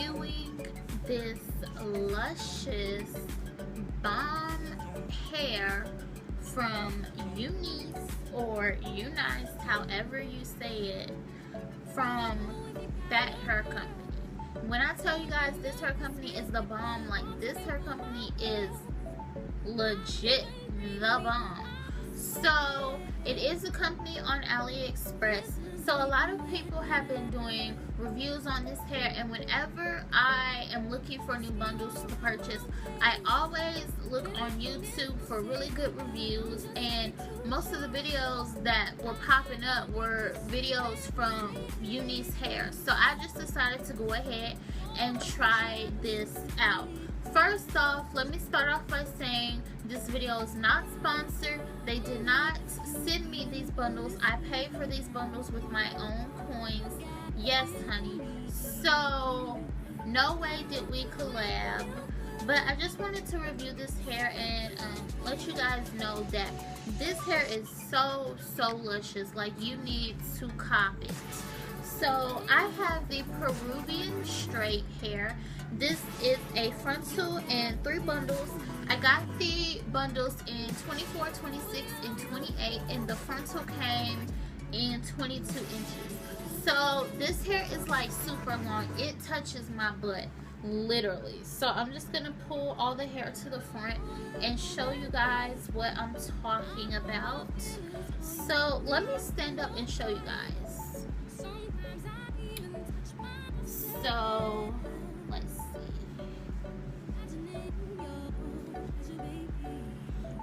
reviewing this luscious bomb hair from Unice or Unice, however you say it, from that hair company. When I tell you guys this hair company is the bomb, like this hair company is legit the bomb. So it is a company on AliExpress. So a lot of people have been doing reviews on this hair, and whenever I am looking for new bundles to purchase, I always look on YouTube for really good reviews, and most of the videos that were popping up were videos from Unice hair. So I just decided to go ahead and try this out. First off, let me start off by saying this video is not sponsored. They did not send me these bundles. I paid for these bundles with my own coins. Yes, honey. So, no way did we collab. But I just wanted to review this hair and let you guys know that this hair is so luscious. Like, you need to cop it. So, I have the Peruvian straight hair. This is a frontal and 3 bundles. I got the bundles in 24, 26, and 28, and the frontal came in 22 inches. So this hair is like super long. It touches my butt, literally. So I'm just gonna pull all the hair to the front and show you guys what I'm talking about. So let me stand up and show you guys. So let's see.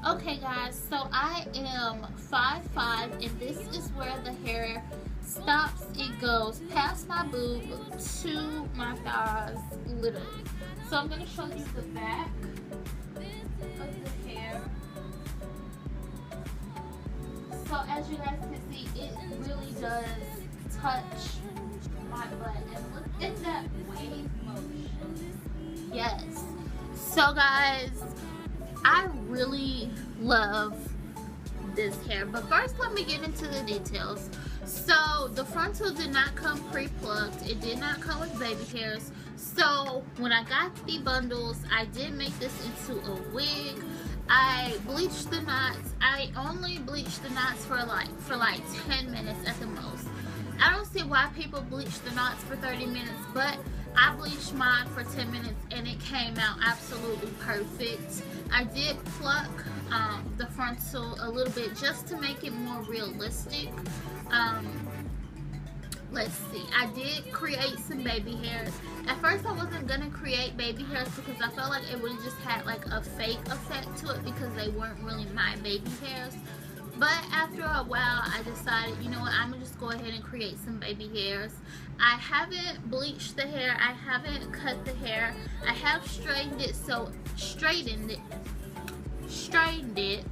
Okay guys, so I am 5'5", and this is where the hair stops. It goes past my boob to my thighs, literally. So I'm going to show you the back of the hair. So as you guys can see, it really does touch my butt. And look at that wave motion. Yes. So guys, I really love this hair, but first let me get into the details. So the frontal did not come pre-plucked. It did not come with baby hairs. So when I got the bundles, I did make this into a wig. I bleached the knots. I only bleached the knots for like 10 minutes at the most. I don't see why people bleach the knots for 30 minutes, but I bleached mine for 10 minutes and it came out absolutely perfect. I did pluck the frontal a little bit just to make it more realistic. Let's see, I did create some baby hairs. At first I wasn't gonna create baby hairs because I felt like it would have just had like a fake effect to it because they weren't really my baby hairs. But after a while, I decided, you know what, I'm going to just go ahead and create some baby hairs. I haven't bleached the hair. I haven't cut the hair. I have straightened it,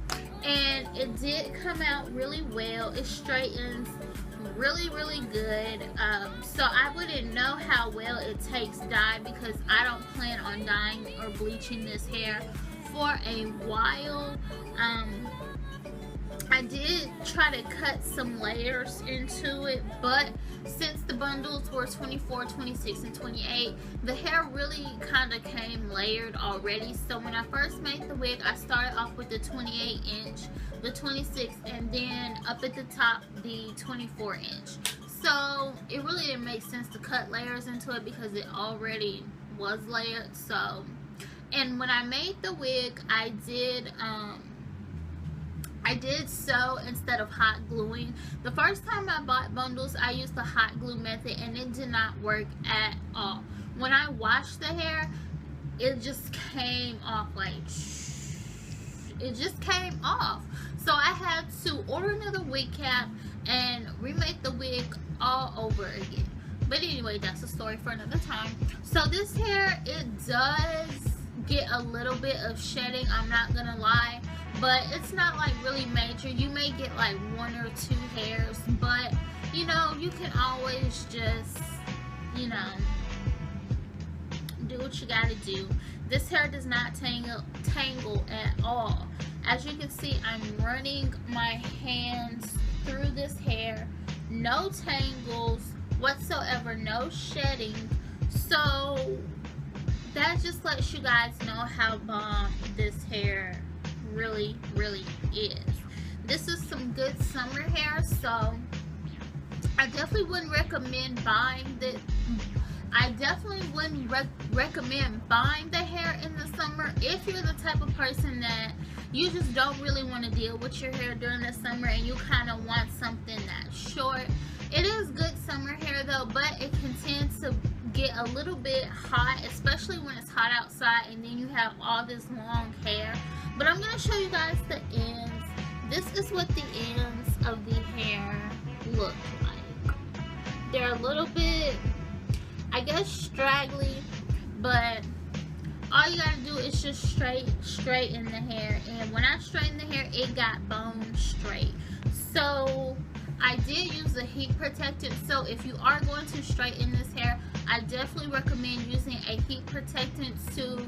and it did come out really well. It straightens really good. So I wouldn't know how well it takes dye because I don't plan on dyeing or bleaching this hair for a while. I did try to cut some layers into it, but since the bundles were 24, 26, and 28, the hair really kind of came layered already. So when I first made the wig, I started off with the 28 inch, the 26, and then up at the top, the 24 inch. So it really didn't make sense to cut layers into it because it already was layered. So, and when I made the wig, I did sew instead of hot gluing. The first time I bought bundles, I used the hot glue method and it did not work at all. When I washed the hair, it just came off like it just came off. So I had to order another wig cap and remake the wig all over again. But anyway, that's a story for another time. So this hair, it does get a little bit of shedding, I'm not gonna lie, but it's not like really major. You may get like 1 or 2 hairs, but you know, you can always just, you know, do what you gotta do. This hair does not tangle at all. As you can see, I'm running my hands through this hair. No tangles whatsoever, no shedding. So that just lets you guys know how bomb this hair really is. This is some good summer hair, so I definitely wouldn't recommend buying the recommend buying the hair in the summer if you're the type of person that you just don't really want to deal with your hair during the summer and you kind of want something that's short. It is good summer hair though, but it can tend to get a little bit hot, especially when it's hot outside and then you have all this long hair. But I'm going to show you guys the ends. This is what the ends of the hair look like. They're a little bit, I guess, straggly, but all you gotta do is just straighten the hair. And when I straightened the hair, it got bone straight. So I did use a heat protectant. So if you are going to straighten this hair, I definitely recommend using a heat protectant to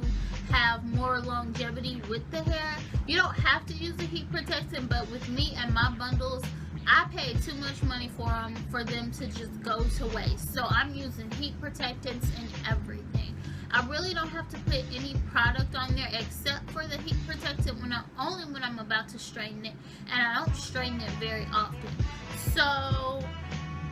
have more longevity with the hair. You don't have to use a heat protectant, but with me and my bundles, I paid too much money for them to just go to waste. So I'm using heat protectants and everything. I really don't have to put any product on there except for the heat protectant only when I'm about to straighten it, and I don't straighten it very often. So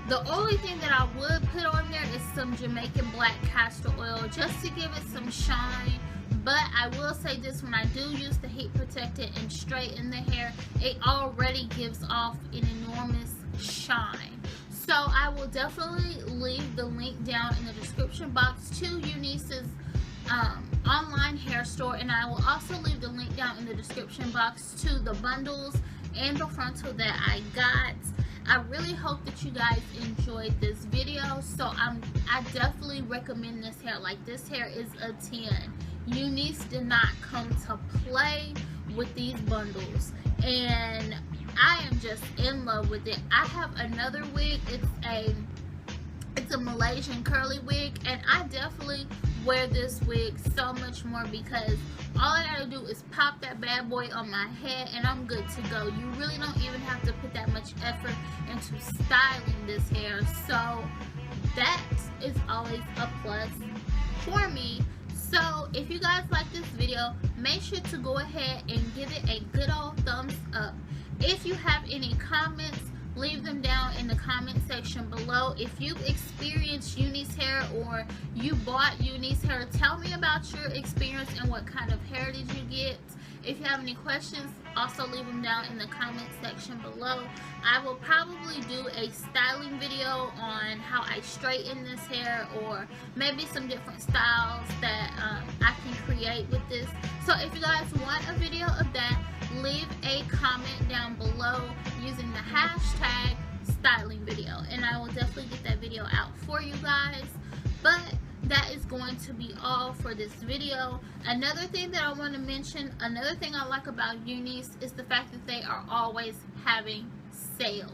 the only thing that I would put on there is some Jamaican black castor oil just to give it some shine. But I will say this, when I do use the heat protectant and straighten the hair, it already gives off an enormous shine. So I will definitely leave the link down in the description box to Unice's online hair store, and I will also leave the link down in the description box to the bundles and the frontal that I got. I really hope that you guys enjoyed this video. So I definitely recommend this hair. Like, this hair is a 10. Unice did not come to play with these bundles, and I am just in love with it. I have another wig. It's a Malaysian curly wig, and I definitely wear this wig so much more because all I gotta do is pop that bad boy on my head and I'm good to go. You really don't even have to put that much effort into styling this hair, so that is always a plus for me. So if you guys like this video, make sure to go ahead and give it a good old thumbs up. If you have any comments, leave them down in the comment section below. If you've experienced Unice hair or you bought Unice hair, tell me about your experience and what kind of hair did you get. If you have any questions, also leave them down in the comment section below. I will probably do a styling video on how I straighten this hair, or maybe some different styles that I can create with this. So if you guys want a video of that, leave a comment down below using the hashtag styling video, and I will definitely get that video out for you guys. But that is going to be all for this video. Another thing that I want to mention, another thing I like about Unice is the fact that they are always having sales.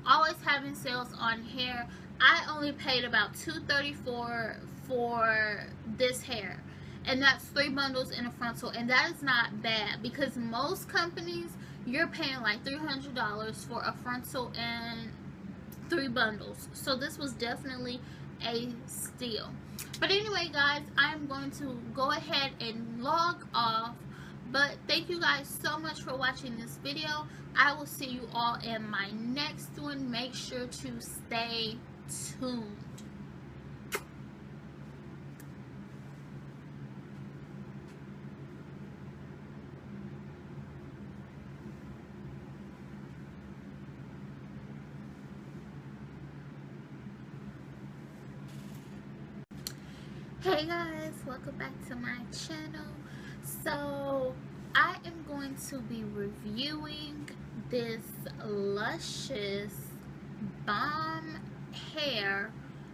Always having sales on hair. I only paid about $234 for this hair, and that's 3 bundles in a frontal, and that is not bad because most companies you're paying like $300 for a frontal and 3 bundles. So this was definitely a steal. But anyway, guys, I'm going to go ahead and log off. But thank you guys so much for watching this video. I will see you all in my next one. Make sure to stay tuned. Hey guys, welcome back to my channel. So I am going to be reviewing this luscious bomb hair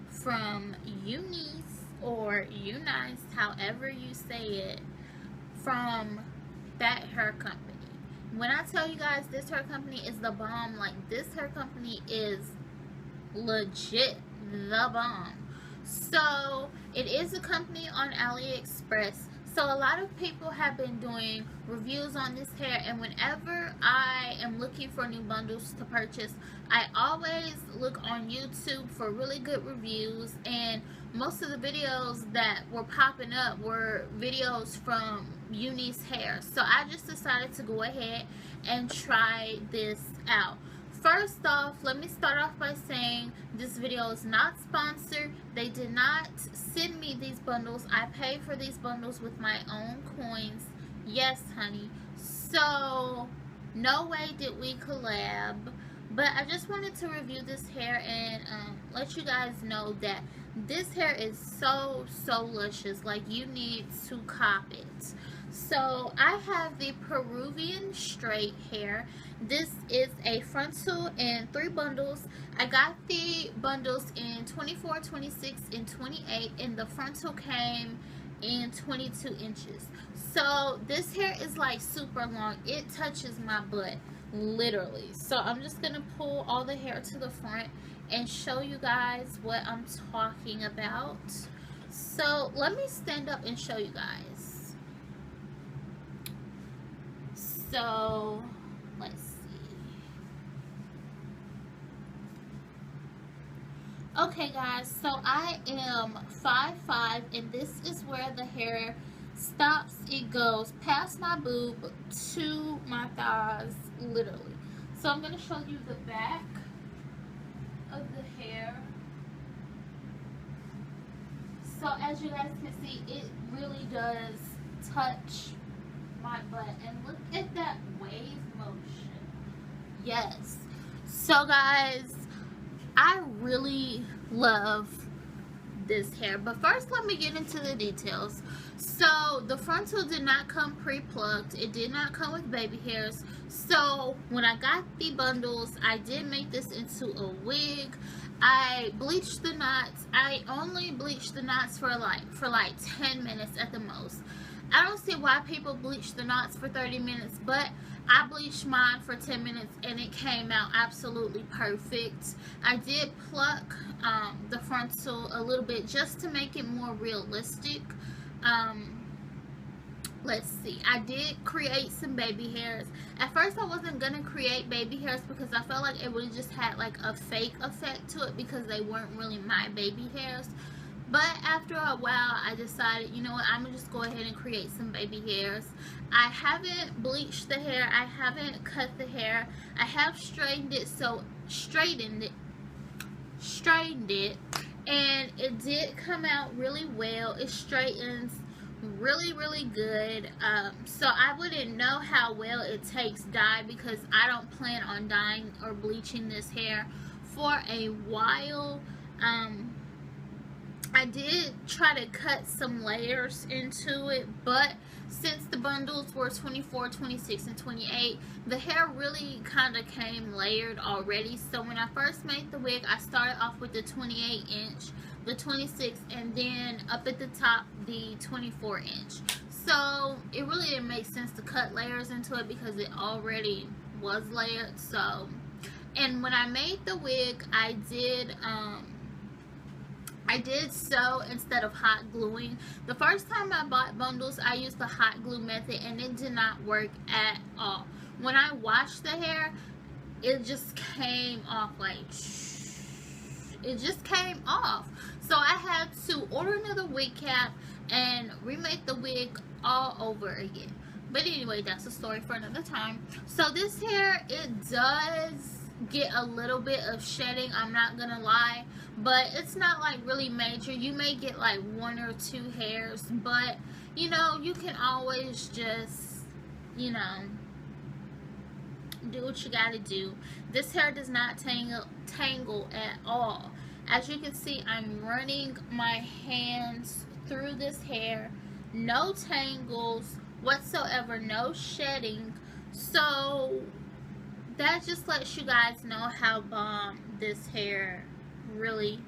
from Unice, or Unice, however you say it, from that hair company. When I tell you guys this hair company is the bomb, like, this hair company is legit the bomb. So it is a company on AliExpress. So a lot of people have been doing reviews on this hair, and whenever I am looking for new bundles to purchase, I always look on YouTube for really good reviews. And most of the videos that were popping up were videos from Unice hair. So I just decided to go ahead and try this out. First off, let me start off by saying this video is not sponsored. They did not send me these bundles. I paid for these bundles with my own coins. Yes, honey. So, no way did we collab. But I just wanted to review this hair and let you guys know that this hair is so luscious. Like, you need to cop it. So I have the Peruvian straight hair. This is a frontal in 3 bundles. I got the bundles in 24, 26, and 28, and the frontal came in 22 inches. So this hair is like super long. It touches my butt, literally. So I'm just gonna pull all the hair to the front and show you guys what I'm talking about. So let me stand up and show you guys. So let's see. Okay guys, so I am 5'5", and this is where the hair stops. It goes past my boob to my thighs, literally. So I'm going to show you the back of the hair. So as you guys can see, it really does touch my butt, and look at that wave motion. Yes. So guys, I really love this hair, but first let me get into the details. So the frontal did not come pre-plucked. It did not come with baby hairs. So when I got the bundles, I did make this into a wig. I bleached the knots. I only bleached the knots for like 10 minutes at the most. I don't see why people bleach the knots for 30 minutes, but I bleached mine for 10 minutes and it came out absolutely perfect. I did pluck the frontal a little bit just to make it more realistic. Let's see, I did create some baby hairs. At first I wasn't gonna create baby hairs because I felt like it would have just had like a fake effect to it because they weren't really my baby hairs. But after a while, I decided, you know what, I'm going to just go ahead and create some baby hairs. I haven't bleached the hair. I haven't cut the hair. I have straightened it, and it did come out really well. It straightens really good. So I wouldn't know how well it takes dye because I don't plan on dyeing or bleaching this hair for a while. I did try to cut some layers into it, but since the bundles were 24, 26, and 28, the hair really kind of came layered already. So when I first made the wig, I started off with the 28 inch, the 26, and then up at the top, the 24 inch. So it really didn't make sense to cut layers into it because it already was layered. So, and when I made the wig, I did sew instead of hot gluing. The first time I bought bundles, I used the hot glue method and it did not work at all. When I washed the hair, it just came off like it just came off. So I had to order another wig cap and remake the wig all over again. But anyway, that's a story for another time. So this hair, it does get a little bit of shedding, I'm not gonna lie, but it's not like really major. You may get like 1 or 2 hairs, but you know, you can always just, you know, do what you gotta do. This hair does not tangle at all. As you can see, I'm running my hands through this hair. No tangles whatsoever, no shedding. So that just lets you guys know how bomb this hair really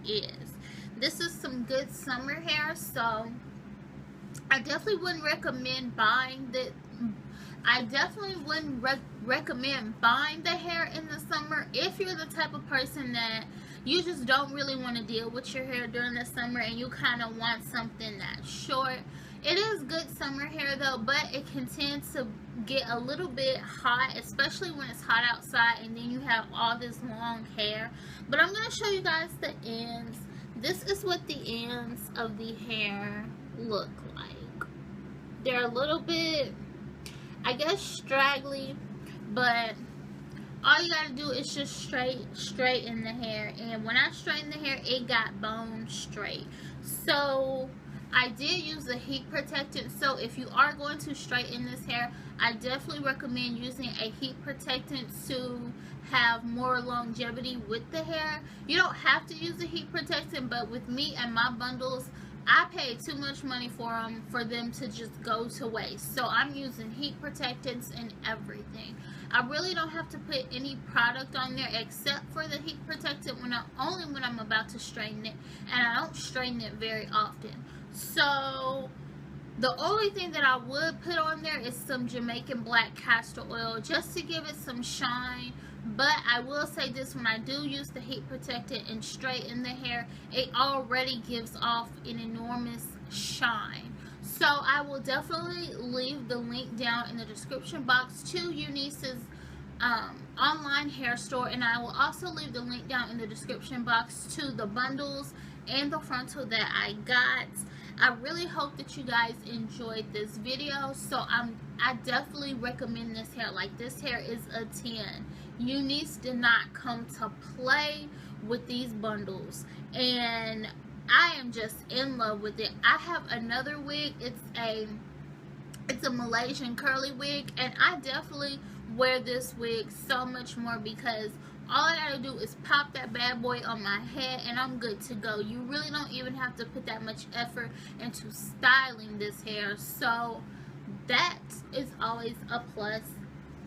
is. This is some good summer hair, so I definitely wouldn't recommend buying the hair in the summer if you're the type of person that you just don't really want to deal with your hair during the summer and you kind of want something that's short. It is good summer hair though, but it can tend to get a little bit hot, especially when it's hot outside and then you have all this long hair. But I'm going to show you guys the ends. this is what the ends of the hair look like. They're a little bit, I guess, straggly, but all you gotta do is just straighten the hair. And when I straightened the hair, it got bone straight. So I did use a heat protectant. So if you are going to straighten this hair, I definitely recommend using a heat protectant to have more longevity with the hair. You don't have to use a heat protectant, but with me and my bundles, I paid too much money for them to just go to waste. So I'm using heat protectants and everything. I really don't have to put any product on there except for the heat protectant only when I'm about to straighten it, and I don't straighten it very often. So the only thing that I would put on there is some Jamaican black castor oil just to give it some shine. But I will say this, when I do use the heat protectant and straighten the hair, it already gives off an enormous shine. So I will definitely leave the link down in the description box to Unice's online hair store, and I will also leave the link down in the description box to the bundles and the frontal that I got. I really hope that you guys enjoyed this video. So I definitely recommend this hair. Like, this hair is a 10. Unice did not come to play with these bundles, and I am just in love with it. I have another wig. It's a Malaysian curly wig, and I definitely wear this wig so much more because all I gotta do is pop that bad boy on my head and I'm good to go. You really don't even have to put that much effort into styling this hair. So that is always a plus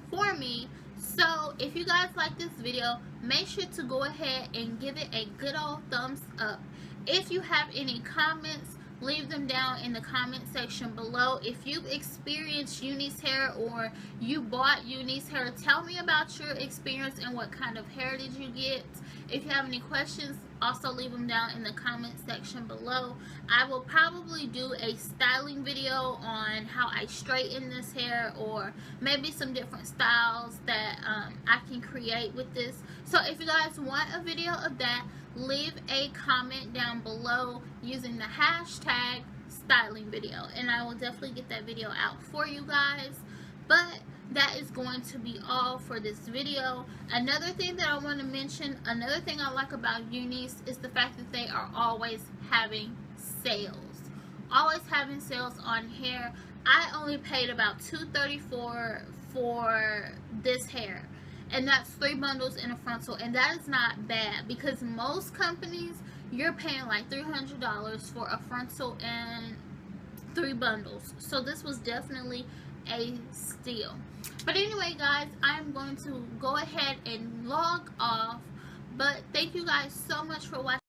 for me. So if you guys like this video, make sure to go ahead and give it a good old thumbs up. If you have any comments, leave them down in the comment section below. If you've experienced Unice hair or you bought Unice hair, tell me about your experience and what kind of hair did you get. If you have any questions, also leave them down in the comment section below. I will probably do a styling video on how I straighten this hair, or maybe some different styles that I can create with this. So if you guys want a video of that, leave a comment down below using the hashtag styling video, and I will definitely get that video out for you guys. But that is going to be all for this video. Another thing that I want to mention, another thing I like about Unice is the fact that they are always having sales. Always having sales on hair. I only paid about $234 for this hair, and that's 3 bundles in a frontal, and that is not bad because most companies, you're paying like $300 for a frontal and 3 bundles. So this was definitely a steal. But anyway, guys, I'm going to go ahead and log off. But thank you guys so much for watching.